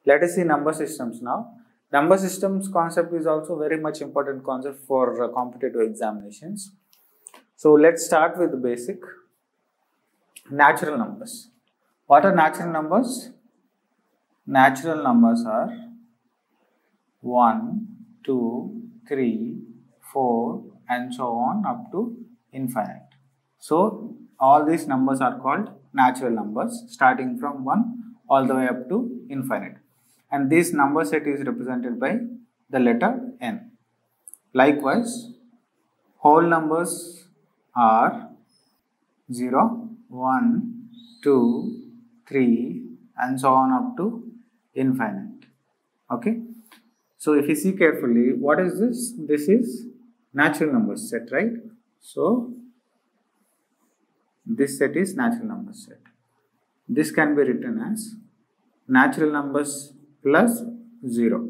Let us see number systems now. Number systems concept is also very much important concept for competitive examinations. So let's start with the basic. Natural numbers. What are natural numbers? Natural numbers are 1, 2, 3, 4 and so on up to infinite. So all these numbers are called natural numbers starting from 1 all the way up to infinite. And this number set is represented by the letter n. Likewise, whole numbers are 0, 1, 2, 3 and so on up to infinite. Okay. So if you see carefully, what is this? This is natural numbers set, right? So this set is natural numbers set. This can be written as natural numbers plus 0.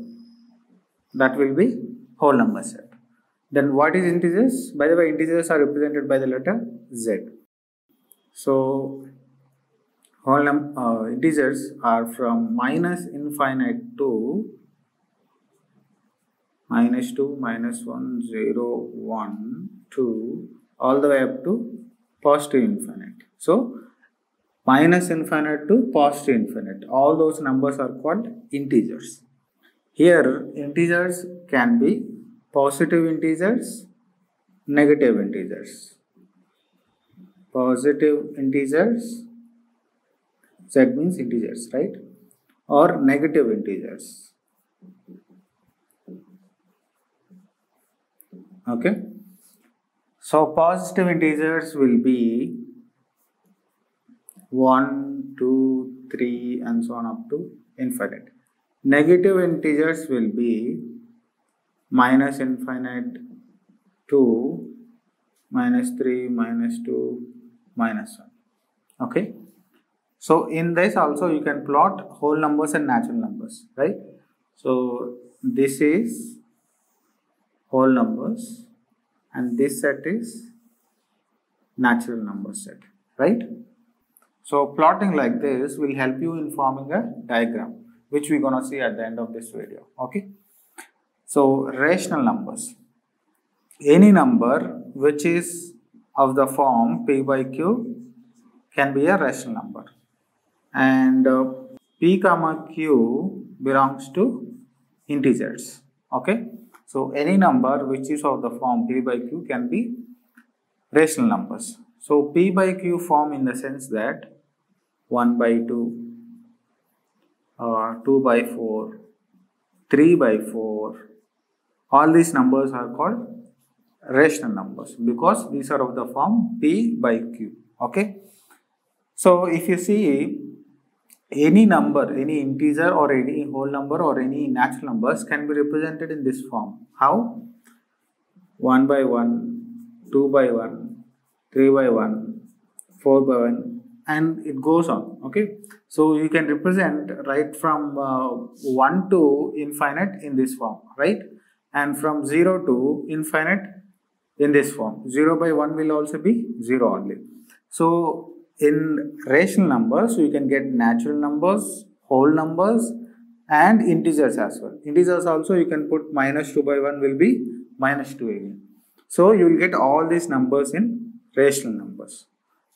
That will be whole number set. Then what is integers? By the way, integers are represented by the letter z. So whole integers are from minus infinite to minus 2, minus 1, 0, 1, 2, all the way up to positive infinite. So minus infinite to positive infinite, all those numbers are called integers. Here integers can be positive integers, negative integers. Positive integers, z means integers, right? Or negative integers. Okay. So positive integers will be 1, 2, 3 and so on up to infinite. Negative integers will be minus infinite to minus 3, minus 2, minus 1. Okay. So in this also you can plot whole numbers and natural numbers, right? So this is whole numbers and this set is natural number set, right? So plotting like this will help you in forming a diagram, which we're gonna see at the end of this video. Okay. So rational numbers. Any number which is of the form p by q can be a rational number, and p comma q belongs to integers. Okay. So any number which is of the form p by q can be rational numbers. So p by q form in the sense that 1 by 2, 2 by 4, 3 by 4, all these numbers are called rational numbers because these are of the form p by q. Okay. So if you see any number, any integer or any whole number or any natural numbers can be represented in this form. How? 1 by 1, 2 by 1, 3 by 1, 4 by 1 and it goes on. Okay. So you can represent right from 1 to infinite in this form, right? And from 0 to infinite in this form. 0 by 1 will also be 0 only. So in rational numbers, you can get natural numbers, whole numbers and integers as well. Integers also you can put minus 2 by 1 will be minus 2 again. So you will get all these numbers in rational numbers.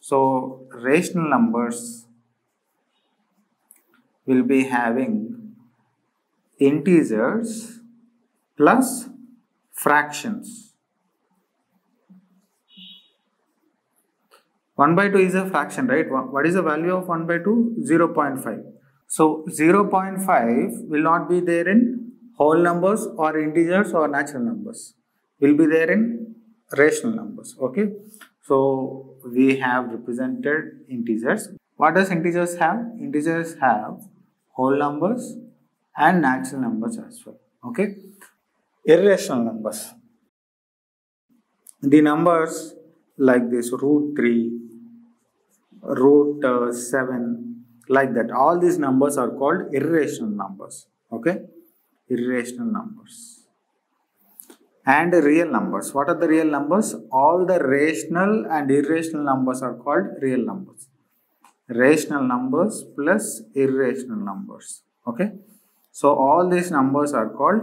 So rational numbers will be having integers plus fractions. 1 by 2 is a fraction, right? What is the value of 1 by 2? 0.5. So 0.5 will not be there in whole numbers or integers or natural numbers. Will be there in rational numbers. Okay. So we have represented integers. What does integers have? Integers have whole numbers and natural numbers as well. Okay. Irrational numbers. The numbers like this root 3, root 7, like that. All these numbers are called irrational numbers. Okay. Irrational numbers. And real numbers. What are the real numbers? All the rational and irrational numbers are called real numbers. Rational numbers plus irrational numbers. Okay. So all these numbers are called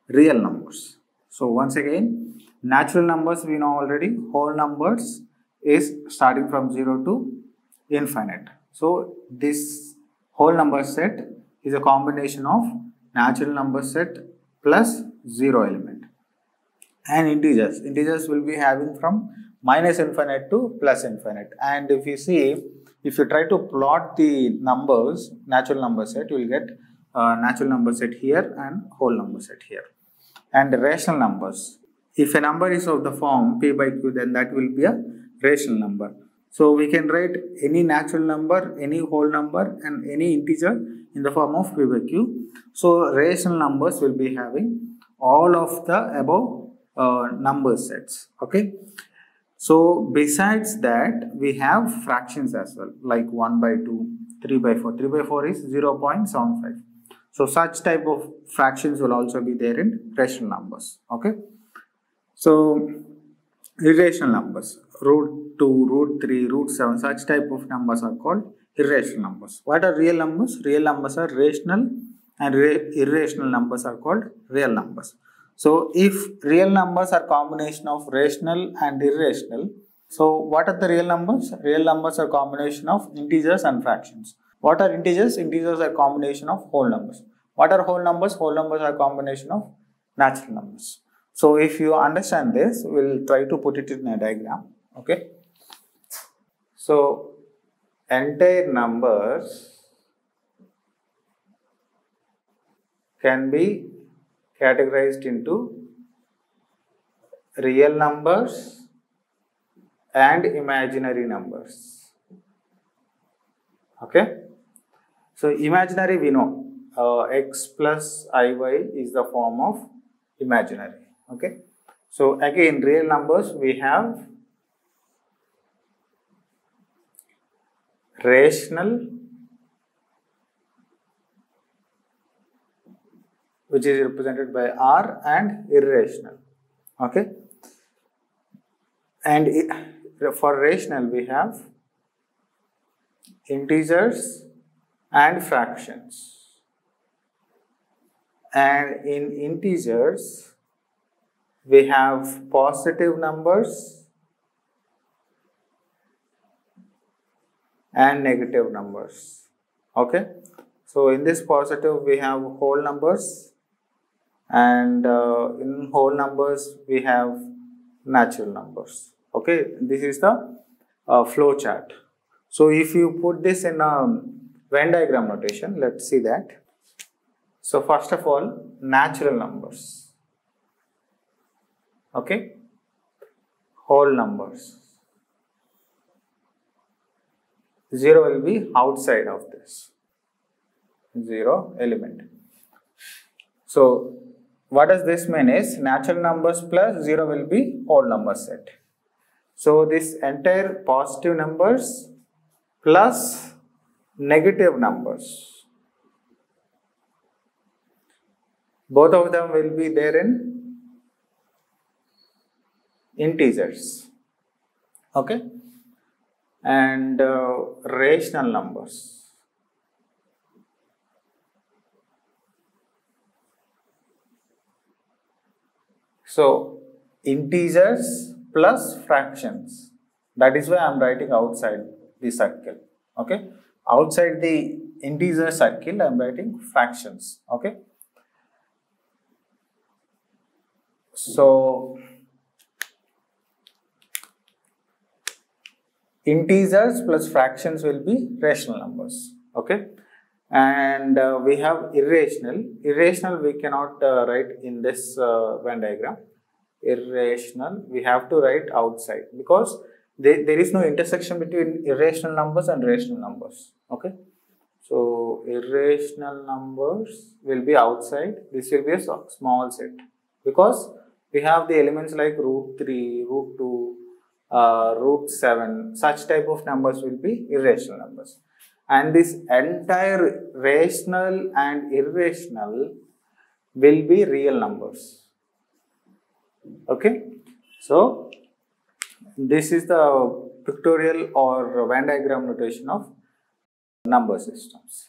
real numbers. So once again, natural numbers we know already, whole numbers is starting from 0 to infinite. So this whole number set is a combination of natural number set plus 0 element. And integers will be having from minus infinite to plus infinite. And if you see, if you try to plot the numbers, natural number set, you will get natural number set here and whole number set here. And rational numbers, if a number is of the form p by q, then that will be a rational number. So we can write any natural number, any whole number and any integer in the form of p by q. So rational numbers will be having all of the above number sets. Okay. So besides that, we have fractions as well, like 1 by 2, 3 by 4. 3 by 4 is 0.75. So such type of fractions will also be there in rational numbers. Okay. So irrational numbers, root 2, root 3, root 7, such type of numbers are called irrational numbers. What are real numbers? Real numbers are rational and irrational numbers are called real numbers. So if real numbers are combination of rational and irrational, so what are the real numbers? Real numbers are combination of integers and fractions. What are integers? Integers are combination of whole numbers. What are whole numbers? Whole numbers are combination of natural numbers. So if you understand this, we'll try to put it in a diagram. Okay. So entire numbers can be categorized into real numbers and imaginary numbers. Okay. So imaginary we know x plus iy is the form of imaginary. Okay. So again, real numbers we have rational, which is represented by R, and irrational. Okay. And for rational we have integers and fractions. And in integers we have positive numbers and negative numbers. Okay. So in this positive we have whole numbers, and in whole numbers we have natural numbers. Okay. This is the flow chart. So if you put this in a Venn diagram notation, let's see that. So first of all, natural numbers. Okay. Whole numbers. 0 will be outside of this. 0 element. So what does this mean is natural numbers plus 0 will be whole number set. So this entire positive numbers plus negative numbers, both of them will be there in integers. Okay. And rational numbers. So integers plus fractions. That is why I am writing outside the circle. Okay. Outside the integer circle I am writing fractions. Okay. So integers plus fractions will be rational numbers. Okay. And we have irrational. Irrational we cannot write in this Venn diagram. Irrational we have to write outside, because there is no intersection between irrational numbers and rational numbers. Okay. So irrational numbers will be outside. This will be a small set, because we have the elements like root 3, root 2, root 7. Such type of numbers will be irrational numbers. And this entire rational and irrational will be real numbers. Okay. So this is the pictorial or Venn diagram notation of number systems.